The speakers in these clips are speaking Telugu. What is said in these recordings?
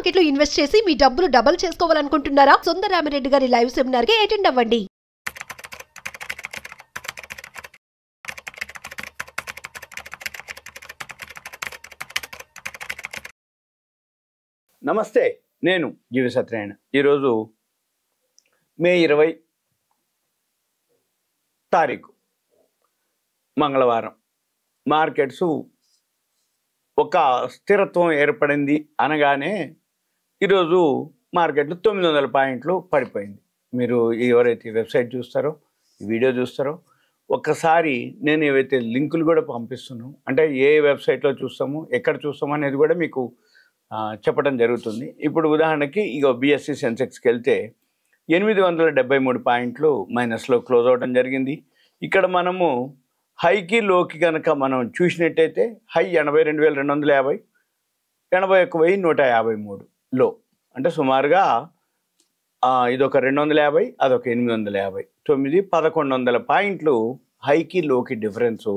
మార్కెట్లో ఇన్వెస్ట్ చేసి మీ డబ్బులు డబుల్ చేసుకోవాలనుకుంటున్నారా? సుందరరామిరెడ్డి గారి లైవ్ సెమినార్ కి అటెండ్ అవ్వండి. నమస్తే, నేను జీవి సత్యనారాయణ. ఈరోజు మే 20 తారీఖు మంగళవారం. మార్కెట్స్ ఒక స్థిరత్వం ఏర్పడింది అనగానే ఈరోజు మార్కెట్లు 900 పాయింట్లు పడిపోయింది. మీరు ఎవరైతే వెబ్సైట్ చూస్తారో, ఈ వీడియో చూస్తారో, ఒక్కసారి నేను ఏవైతే లింకులు కూడా పంపిస్తున్నాను, అంటే ఏ వెబ్సైట్లో చూస్తాము, ఎక్కడ చూస్తాము అనేది కూడా మీకు చెప్పడం జరుగుతుంది. ఇప్పుడు ఉదాహరణకి ఇక బిఎస్సి సెన్సెక్స్కి వెళ్తే 873 పాయింట్లు మైనస్లో క్లోజ్ అవడం జరిగింది. ఇక్కడ మనము హైకి లోకి కనుక మనం చూసినట్టయితే హై 82,250, 81,153 లో, అంటే సుమారుగా ఇదొక 250, అదొక 850, 1,100 పాయింట్లు హైకి లోకి డిఫరెన్సు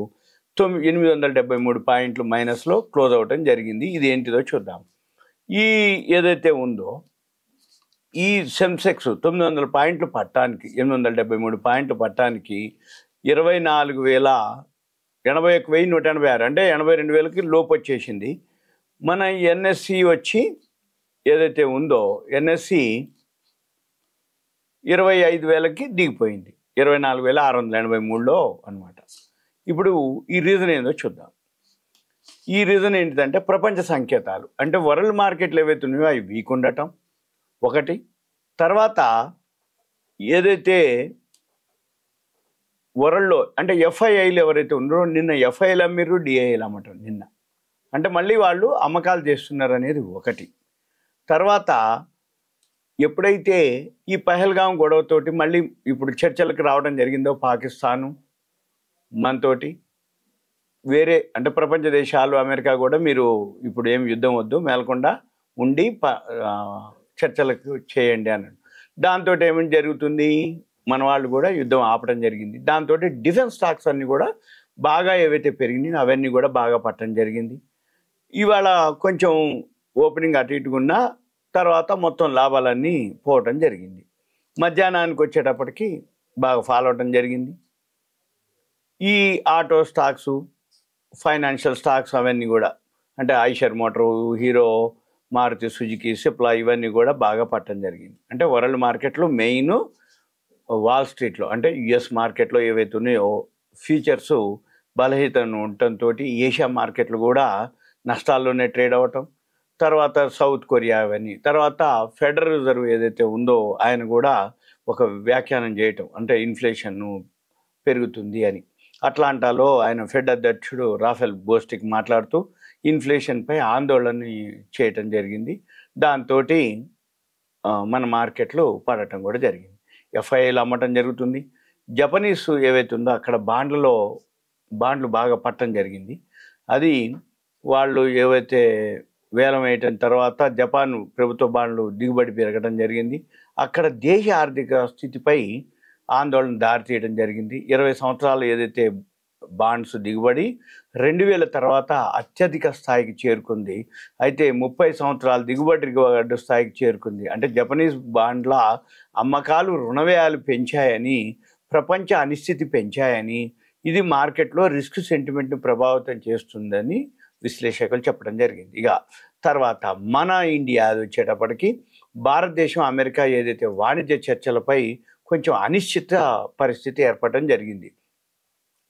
873 పాయింట్లు మైనస్లో క్లోజ్ అవడం జరిగింది. ఇది ఏంటిదో చూద్దాం. ఈ ఏదైతే ఉందో ఈ సెన్సెక్స్ 900 పాయింట్లు పట్టడానికి, 873 పాయింట్లు పట్టడానికి 81,186, అంటే 82,000కి లోపు వచ్చేసింది. మన ఎన్ఎస్సి వచ్చి ఏదైతే ఉందో ఎన్ఎస్సి 25,000కి దిగిపోయింది, 24,683లో అనమాట. ఇప్పుడు ఈ రీజన్ ఏందో చూద్దాం. ఈ రీజన్ ఏంటిదంటే ప్రపంచ సంకేతాలు, అంటే వరల్డ్ మార్కెట్లు ఏవైతే ఉన్నాయో అవి వీక్ ఉండటం ఒకటి. తర్వాత ఏదైతే వరల్డ్లో అంటే ఎఫ్ఐఐలు ఎవరైతే ఉన్నారో, నిన్న ఎఫ్ఐఐలు అమ్మిర్రు, డిఐఐలు అమ్మటం నిన్న, అంటే మళ్ళీ వాళ్ళు అమ్మకాలు చేస్తున్నారు అనేది ఒకటి. తర్వాత ఎప్పుడైతే ఈ పహల్గాం గొడవతోటి మళ్ళీ ఇప్పుడు చర్చలకు రావడం జరిగిందో పాకిస్తాను మనతోటి, వేరే అంటే ప్రపంచ దేశాలు, అమెరికా కూడా మీరు ఇప్పుడు ఏం యుద్ధం వద్దు, మేలకుండా ఉండి చర్చలకు చేయండి అన్నాడు. దాంతో ఏమేమి జరుగుతుంది, మన వాళ్ళు కూడా యుద్ధం ఆపడం జరిగింది. దాంతో డిఫెన్స్ స్టాక్స్ అన్నీ కూడా బాగా ఏవైతే పెరిగినాయో అవన్నీ కూడా బాగా పట్టడం జరిగింది. ఇవాళ కొంచెం ఓపెనింగ్ అటు ఇటుకున్న తర్వాత మొత్తం లాభాలన్నీ పోవటం జరిగింది. మధ్యాహ్నానికి వచ్చేటప్పటికి బాగా ఫాలో అవటం జరిగింది. ఈ ఆటో స్టాక్సు, ఫైనాన్షియల్ స్టాక్స్ అవన్నీ కూడా, అంటే Eicher motor, Hero, Maruti Suzuki, Cipla ఇవన్నీ కూడా బాగా పట్టడం జరిగింది. అంటే వరల్డ్ మార్కెట్లో మెయిన్ వాల్ స్ట్రీట్లో, అంటే యుఎస్ మార్కెట్లో ఏవైతే ఉన్నాయో ఫ్యూచర్స్ బలహీనత ఉండటంతో ఏషియా మార్కెట్లు కూడా నష్టాల్లోనే ట్రేడ్ అవ్వటం. తర్వాత సౌత్ కొరియా అవన్నీ, తర్వాత ఫెడరల్ రిజర్వ్ ఏదైతే ఉందో ఆయన కూడా ఒక వ్యాఖ్యానం చేయటం, అంటే ఇన్ఫ్లేషన్ పెరుగుతుంది అని. అట్లాంటాలో ఆయన ఫెడ్ అధ్యక్షుడు రాఫెల్ బోస్టిక్ మాట్లాడుతూ ఇన్ఫ్లేషన్పై ఆందోళన చేయటం జరిగింది. దాంతో మన మార్కెట్లు పడటం కూడా జరిగింది. ఎఫ్ఐఐలు అమ్మటం జరుగుతుంది. జపనీస్ ఏవైతే ఉందో అక్కడ బాండ్లు బాగా పట్టడం జరిగింది. అది వాళ్ళు ఏవైతే వేలం వేయటం తర్వాత జపాన్ ప్రభుత్వ బాండ్లు దిగుబడి పెరగడం జరిగింది. అక్కడ దేశ ఆర్థిక స్థితిపై ఆందోళన దారితీయడం జరిగింది. 20 సంవత్సరాలు ఏదైతే బాండ్స్ దిగుబడి 2000 తర్వాత అత్యధిక స్థాయికి చేరుకుంది. అయితే 30 సంవత్సరాలు దిగుబడి రికార్డు స్థాయికి చేరుకుంది. అంటే జపనీస్ బాండ్ల అమ్మకాలు రుణవ్యయాలు పెంచాయని, ప్రపంచ అనిశ్చితి పెంచాయని, ఇది మార్కెట్లో రిస్క్ సెంటిమెంట్ని ప్రభావితం చేస్తుందని విశ్లేషకులు చెప్పడం జరిగింది. ఇక తర్వాత మన ఇండియా వచ్చేటప్పటికి భారతదేశం అమెరికా ఏదైతే వాణిజ్య చర్చలపై కొంచెం అనిశ్చిత పరిస్థితి ఏర్పడడం జరిగింది.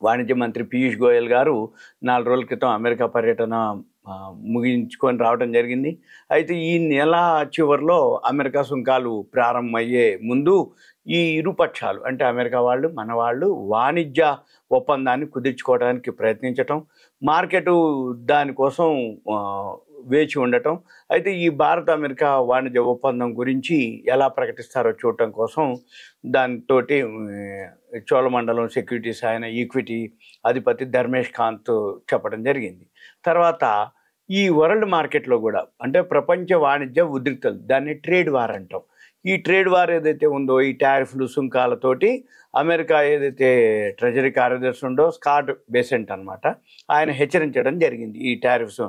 వాణిజ్య మంత్రి పీయూష్ గోయల్ గారు 4 రోజుల క్రితం అమెరికా పర్యటన ముగించుకొని రావడం జరిగింది. అయితే ఈ నెల చివరిలో అమెరికా సుంకాలు ప్రారంభమయ్యే ముందు ఈ ఇరుపక్షాలు, అంటే అమెరికా వాళ్ళు, మన వాళ్ళు వాణిజ్య ఒప్పందాన్ని కుదుర్చుకోవడానికి ప్రయత్నించటం, మార్కెటు దానికోసం వేచి ఉండటం. అయితే ఈ భారత అమెరికా వాణిజ్య ఒప్పందం గురించి ఎలా ప్రకటిస్తారో చూడటం కోసం దాంతో చోళమండలం సెక్యూరిటీస్ ఆయన ఈక్విటీ అధిపతి ధర్మేష్ కాంత్ చెప్పడం జరిగింది. తర్వాత ఈ వరల్డ్ మార్కెట్లో కూడా, అంటే ప్రపంచ వాణిజ్య ఉద్రిక్తలు, దాన్ని ట్రేడ్ వార్ అంటాం. ఈ ట్రేడ్ వార్ ఏదైతే ఉందో ఈ టారిఫ్లు సుంకాలతోటి అమెరికా ఏదైతే ట్రెజరీ కార్యదర్శి ఉందో స్కాట్ బెసెంట్ అనమాట, ఆయన హెచ్చరించడం జరిగింది ఈ టారిఫ్స్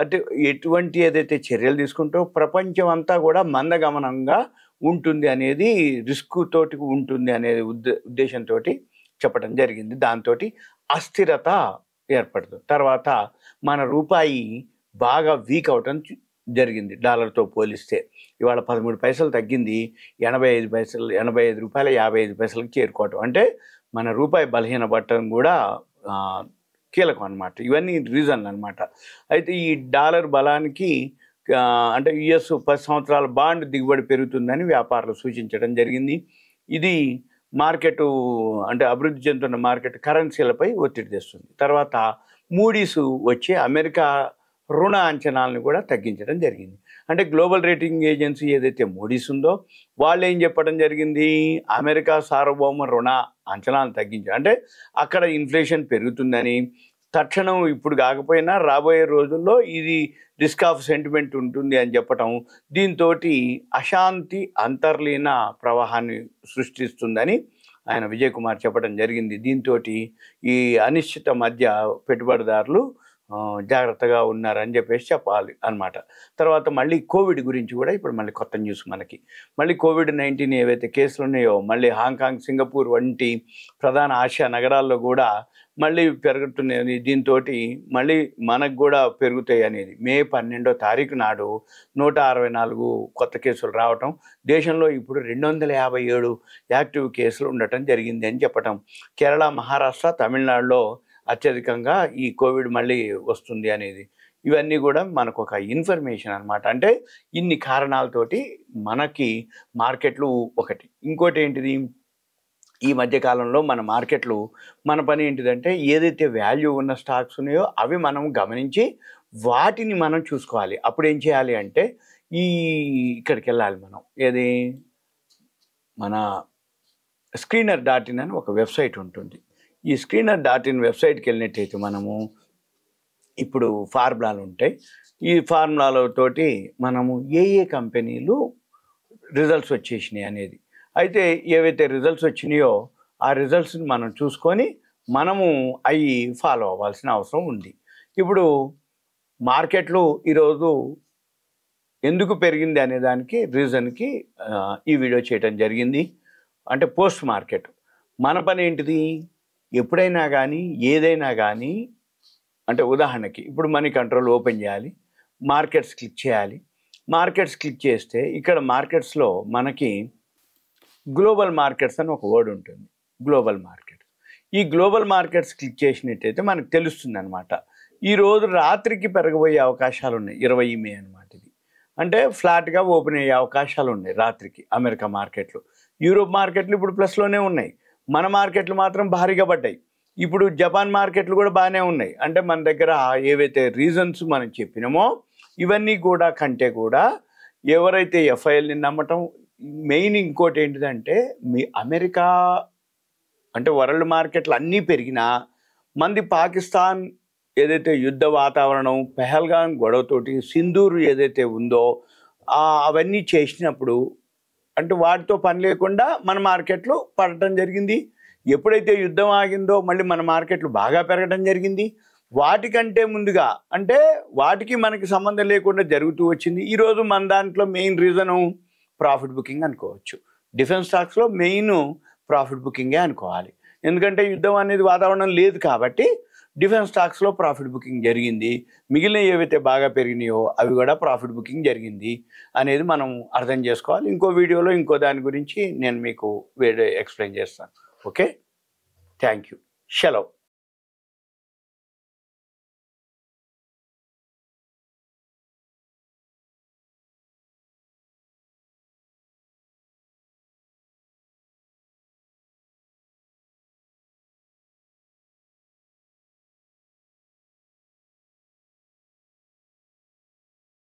అంటే ఎటువంటి ఏదైతే చర్యలు తీసుకుంటూ ప్రపంచం అంతా కూడా మందగమనంగా ఉంటుంది అనేది, రిస్క్ తోటి ఉంటుంది అనేది ఉద్దేశంతో చెప్పడం జరిగింది. దాంతో అస్థిరత ఏర్పడుతుంది. తర్వాత మన రూపాయి బాగా వీక్ అవటం జరిగింది డాలర్తో పోలిస్తే. ఇవాళ 13 పైసలు తగ్గింది, 85 పైసలు 85 రూపాయల 55 పైసలకు చేరుకోవటం. అంటే మన రూపాయి బలహీనపడటం కూడా కీలకం అనమాట. ఇవన్నీ రీజన్లు అనమాట. అయితే ఈ డాలర్ బలానికి అంటే యుఎస్ 10 సంవత్సరాల బాండ్ దిగుబడి పెరుగుతుందని వ్యాపారులు సూచించడం జరిగింది. ఇది మార్కెట్ అంటే అభివృద్ధి చెందుతున్న మార్కెట్ కరెన్సీలపై ఒత్తిడి తెస్తుంది. తర్వాత మూడీస్ వచ్చి అమెరికా రుణ అంచనాలను కూడా తగ్గించడం జరిగింది. అంటే గ్లోబల్ రేటింగ్ ఏజెన్సీ ఏదైతే మూడీస్ ఉందో వాళ్ళు ఏం చెప్పడం జరిగింది, అమెరికా సార్వభౌమ రుణ అంచనాలను తగ్గించారు. అంటే అక్కడ ఇన్ఫ్లేషన్ పెరుగుతుందని, తక్షణం ఇప్పుడు కాకపోయినా రాబోయే రోజుల్లో ఇది రిస్క్ ఆఫ్ సెంటిమెంట్ ఉంటుంది అని చెప్పటం, దీంతో అశాంతి అంతర్లీన ప్రవాహాన్ని సృష్టిస్తుందని ఆయన విజయ్ కుమార్ చెప్పడం జరిగింది. దీంతో ఈ అనిశ్చిత మధ్య పెట్టుబడిదారులు జాగ్రత్తగా ఉన్నారని చెప్పేసి చెప్పాలి అన్నమాట. తర్వాత మళ్ళీ కోవిడ్ గురించి కూడా ఇప్పుడు మళ్ళీ కొత్త న్యూస్ మనకి. మళ్ళీ కోవిడ్-19 ఏవైతే కేసులు ఉన్నాయో మళ్ళీ హాంకాంగ్, సింగపూర్ వంటి ప్రధాన ఆసియా నగరాల్లో కూడా మళ్ళీ పెరుగుతున్నాయి. దీంతో మళ్ళీ మనకు కూడా పెరుగుతాయి అనేది. మే 12వ తారీఖు నాడు 164 కొత్త కేసులు రావటం, దేశంలో ఇప్పుడు 257 యాక్టివ్ కేసులు ఉండటం జరిగింది అని చెప్పటం. కేరళ, మహారాష్ట్ర, తమిళనాడులో అత్యధికంగా ఈ కోవిడ్ మళ్ళీ వస్తుంది అనేది, ఇవన్నీ కూడా మనకు ఒక ఇన్ఫర్మేషన్ అనమాట. అంటే ఇన్ని కారణాలతోటి మనకి మార్కెట్లు ఒకటి. ఇంకోటి ఏంటిది, ఈ మధ్యకాలంలో మన మార్కెట్లు మన పని ఏంటిదంటే ఏదైతే వాల్యూ ఉన్న స్టాక్స్ ఉన్నాయో అవి మనం గమనించి వాటిని మనం చూసుకోవాలి. అప్పుడు ఏం చేయాలి అంటే ఇక్కడికి వెళ్ళాలి మనం, ఏది మన screener.in అని ఒక వెబ్సైట్ ఉంటుంది. ఈ screener.in వెబ్సైట్కి వెళ్ళినట్టయితే మనము ఇప్పుడు ఫార్ములాలు ఉంటాయి. ఈ ఫార్ములాలతోటి మనము ఏ కంపెనీలు రిజల్ట్స్ వచ్చేసినాయి అనేది, అయితే ఏవైతే రిజల్ట్స్ వచ్చినాయో ఆ రిజల్ట్స్ని మనం చూసుకొని మనము అవి ఫాలో అవ్వాల్సిన అవసరం ఉంది. ఇప్పుడు మార్కెట్లు ఈరోజు ఎందుకు పెరిగింది అనే దానికి రీజన్కి ఈ వీడియో చేయడం జరిగింది. అంటే పోస్ట్ మార్కెట్ మన పని ఏంటిది, ఎప్పుడైనా కానీ ఏదైనా కానీ, అంటే ఉదాహరణకి ఇప్పుడు మనీ కంట్రోల్ ఓపెన్ చేయాలి, మార్కెట్స్ క్లిక్ చేయాలి. మార్కెట్స్ క్లిక్ చేస్తే ఇక్కడ మార్కెట్స్లో మనకి గ్లోబల్ మార్కెట్స్ అని ఒక వర్డ్ ఉంటుంది, గ్లోబల్ మార్కెట్స్. ఈ గ్లోబల్ మార్కెట్స్ క్లిక్ చేసినట్టయితే మనకు తెలుస్తుంది అనమాట. ఈరోజు రాత్రికి పెరగబోయే అవకాశాలు ఉన్నాయి, 20 మే అనమాట. ఇది అంటే ఫ్లాట్గా ఓపెన్ అయ్యే అవకాశాలు ఉన్నాయి రాత్రికి అమెరికా మార్కెట్లు. యూరోప్ మార్కెట్లు ఇప్పుడు ప్లస్లోనే ఉన్నాయి, మన మార్కెట్లు మాత్రం భారీగా పడ్డాయి. ఇప్పుడు జపాన్ మార్కెట్లు కూడా బాగానే ఉన్నాయి. అంటే మన దగ్గర ఏవైతే రీజన్స్ మనం చెప్పినామో ఇవన్నీ కూడా కంటే కూడా ఎవరైతే ఎఫ్ఐఎల్ని నమ్మటం మెయిన్. ఇంకోటి ఏంటిదంటే మీ అమెరికా అంటే వరల్డ్ మార్కెట్లు అన్నీ పెరిగినా మంది పాకిస్తాన్ ఏదైతే యుద్ధ వాతావరణం, పెహల్గాం గొడవతోటి సింధూర్ ఏదైతే ఉందో అవన్నీ చేసినప్పుడు అంటే వాటితో పని లేకుండా మన మార్కెట్లు పడటం జరిగింది. ఎప్పుడైతే యుద్ధం ఆగిందో మళ్ళీ మన మార్కెట్లు బాగా పెరగడం జరిగింది. వాటికంటే ముందుగా అంటే వాటికి మనకి సంబంధం లేకుండా జరుగుతూ వచ్చింది. ఈరోజు మన దాంట్లో మెయిన్ రీజను ప్రాఫిట్ బుకింగ్ అనుకోవచ్చు. డిఫెన్స్ స్టాక్స్లో మెయిన్ ప్రాఫిట్ బుకింగే అనుకోవాలి. ఎందుకంటే యుద్ధం అనేది వాతావరణం లేదు కాబట్టి డిఫెన్స్ స్టాక్స్లో ప్రాఫిట్ బుకింగ్ జరిగింది. మిగిలిన ఏవైతే బాగా పెరిగినాయో అవి కూడా ప్రాఫిట్ బుకింగ్ జరిగింది అనేది మనం అర్థం చేసుకోవాలి. ఇంకో వీడియోలో ఇంకో దాని గురించి నేను మీకు ఎక్స్ప్లెయిన్ చేస్తాను. ఓకే, థ్యాంక్ యూ, సెలవు.